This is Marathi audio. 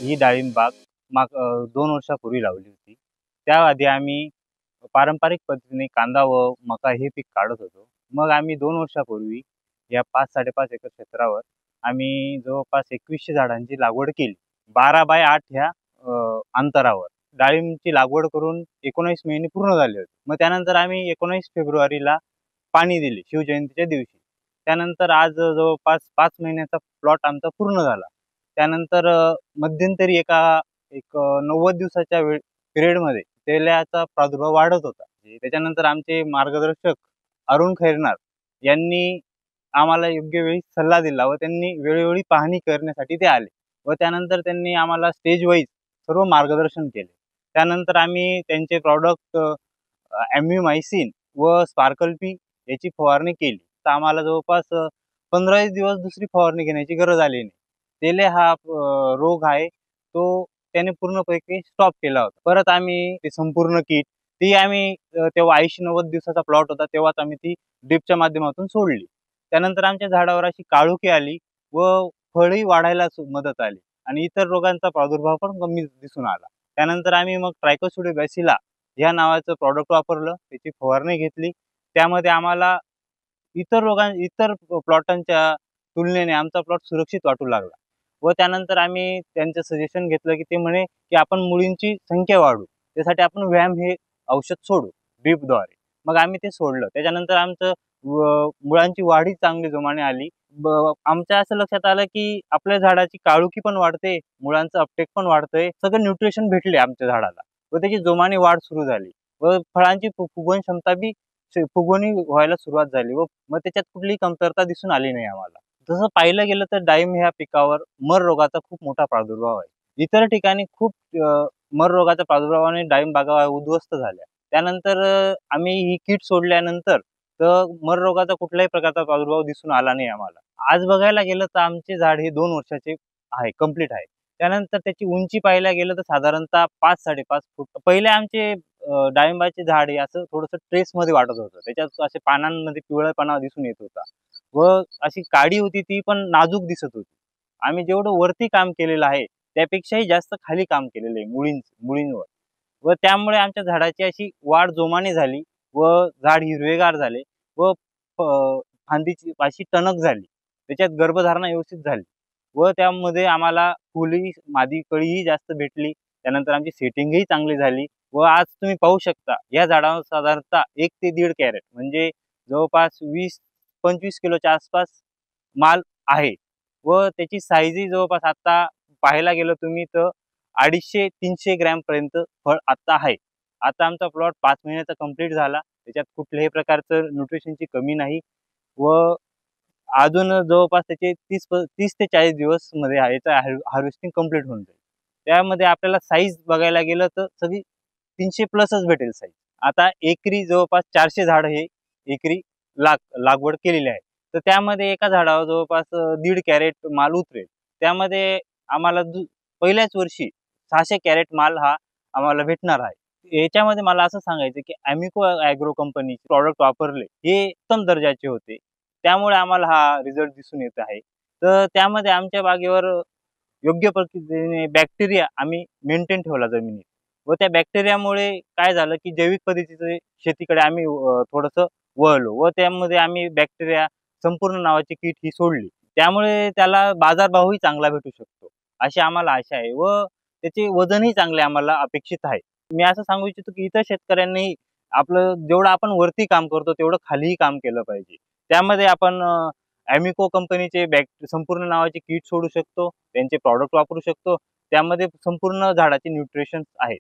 ही डाळिंब बाग 2 वर्षापूर्वी लावली होती. त्याआधी आम्ही पारंपरिक पद्धतीने कांदा व मका हे पीक काढत होतो. मग आम्ही 2 वर्षापूर्वी या 5-5.5 एकर क्षेत्रावर आम्ही जवळपास 2100 झाडांची लागवड केली. 12 बाय 8 ह्या अंतरावर. डाळिंबची लागवड करून 19 महिने पूर्ण झाले होते. मग त्यानंतर आम्ही 19 फेब्रुवारीला पाणी दिले शिवजयंतीच्या दिवशी. त्यानंतर आज जवळपास 5 महिन्याचा प्लॉट आमचा पूर्ण झाला. त्यानंतर मध्यंतरी एक 90 दिवसाच्या पिरियडमध्ये तेल्याचा प्रादुर्भाव वाढत होता. त्याच्यानंतर आमचे मार्गदर्शक अरुण खैरनार यांनी आम्हाला योग्य वेळी सल्ला दिला व त्यांनी वेळोवेळी पाहणी करण्यासाठी ते आले व त्यानंतर त्यांनी आम्हाला स्टेज वाईज सर्व मार्गदर्शन केले. त्यानंतर आम्ही त्यांचे प्रॉडक्ट ॲम्युमायसिन व स्पार्कल पी याची फवारणी केली. तर आम्हाला जवळपास 15 दिवस दुसरी फवारणी घेण्याची गरज आली नाही. तेले हा रोग आहे तो त्याने पूर्णपैकी स्टॉप केला होता. परत आम्ही ते संपूर्ण किट ती आम्ही तेव्हा 80-90 दिवसाचा प्लॉट होता तेव्हाच आम्ही ती ड्रिपच्या माध्यमातून सोडली. त्यानंतर आमच्या झाडावर अशी काळोखी आली व फळही वाढायला मदत आली आणि इतर रोगांचा प्रादुर्भाव पण कमी दिसून आला. त्यानंतर आम्ही मग ट्रायकोसुडोबॅसिला या नावाचं प्रॉडक्ट वापरलं, त्याची फवारणी घेतली. त्यामध्ये आम्हाला इतर प्लॉटांच्या तुलनेने आमचा प्लॉट सुरक्षित वाटू लागला व त्यानंतर आम्ही त्यांचं सजेशन घेतलं की ते म्हणे की आपण मुळींची संख्या वाढवू, त्यासाठी आपण व्यायाम हे औषध सोडू ड्रिपद्वारे. मग आम्ही ते सोडलं. त्याच्यानंतर आमचं मुळांची वाढही चांगली जोमाने आली. आमच्या असं लक्षात आलं की आपल्या झाडाची काळोखी पण वाढते, मुळांचं अपटेक पण वाढतंय, सगळं न्यूट्रिशन भेटले आमच्या झाडाला व त्याची जोमाने वाढ सुरू झाली व फळांची फुगवण क्षमता बी फुगवणी व्हायला सुरुवात झाली व मग त्याच्यात कुठलीही कमतरता दिसून आली नाही आम्हाला. तसं पाहिलं गेलं तर डाळिंब ह्या पिकावर मर रोगाचा खूप मोठा प्रादुर्भाव आहे. इतर ठिकाणी खूप मर रोगाच्या प्रादुर्भावाने डाळिंब बागा उद्ध्वस्त झाल्या. त्यानंतर आम्ही ही किट सोडल्यानंतर तर मर रोगाचा कुठल्याही प्रकारचा प्रादुर्भाव दिसून आला नाही आम्हाला. आज बघायला गेलं तर आमचे झाड हे 2 वर्षाचे आहे, कंप्लीट आहे. त्यानंतर त्याची उंची पाहायला गेलं तर साधारणतः 5-5.5 फूट. पहिले आमचे डाळिंबाचे झाड हे असं थोडंसं ट्रेसमध्ये वाटत होतं. त्याच्यात असे पानांमध्ये पिवळेपणा दिसून येत होता व अशी काडी होती ती पण नाजूक दिसत होती. आम्ही जेवढं वरती काम केलेलं आहे त्यापेक्षाही जास्त खाली काम केलेलं आहे मुळींवर व त्यामुळे आमच्या झाडाची अशी वाढ जोमाने झाली व झाड हिरवेगार झाले व फांदीची अशी टणक झाली. त्याच्यात गर्भधारणा व्यवस्थित झाली व त्यामध्ये आम्हाला फुलही मादी कळीही जास्त भेटली. त्यानंतर आमची सेटिंगही चांगली झाली व आज तुम्ही पाहू शकता या झाडावर साधारणतः 1 ते 1.5 कॅरेट म्हणजे जवळपास 20-25 किलोच्या आसपास माल आहे व त्याची साईजही जवळपास आता पाहायला गेलं तुम्ही तर 250-300 ग्रॅमपर्यंत फळ आता आहे. आता आमचा प्लॉट 5 महिन्याचा कंप्लीट झाला. त्याच्यात कुठल्याही प्रकारचं न्यूट्रिशनची कमी नाही व अजून जवळपास त्याचे 30 ते 40 दिवसमध्ये याचं हार्वेस्टिंग कंप्लीट होऊन जाईल. त्यामध्ये आपल्याला साईज बघायला गेलं तर सगळी 300 प्लसच भेटेल साईज. आता एकरी जवळपास 400 झाडं हे एकरी लागवड केलेली आहे. तर त्यामध्ये एका झाडावर जवळपास 1.5 कॅरेट माल उतरेल. त्यामध्ये आम्हाला पहिल्याच वर्षी 600 कॅरेट माल हा आम्हाला भेटणार आहे. याच्यामध्ये मला असं सांगायचं की ॲमिको ॲग्रो कंपनीचे प्रॉडक्ट वापरले हे उत्तम दर्जाचे होते. त्यामुळे आम्हाला हा रिझल्ट दिसून येत आहे. तर त्यामध्ये आमच्या बागेवर योग्य पद्धतीने बॅक्टेरिया आम्ही मेंटेन ठेवला जमिनीत व त्या बॅक्टेरियामुळे काय झालं की जैविक पद्धतीचे शेतीकडे आम्ही थोडंसं वळलो व त्यामध्ये आम्ही बॅक्टेरिया संपूर्ण नावाची किट ही सोडली. त्यामुळे त्याला बाजारभावही चांगला भेटू शकतो अशी आम्हाला आशा आहे व त्याचे वजनही चांगले आम्हाला अपेक्षित आहे. मी असं सांगू इच्छितो की इतर शेतकऱ्यांनी आपलं जेवढं आपण वरती काम करतो तेवढं खालीही काम केलं पाहिजे. त्यामध्ये आपण ॲमिको कंपनीचे संपूर्ण नावाची किट सोडू शकतो, त्यांचे प्रॉडक्ट वापरू शकतो. त्यामध्ये संपूर्ण झाडाचे न्यूट्रिशन्स आहेत.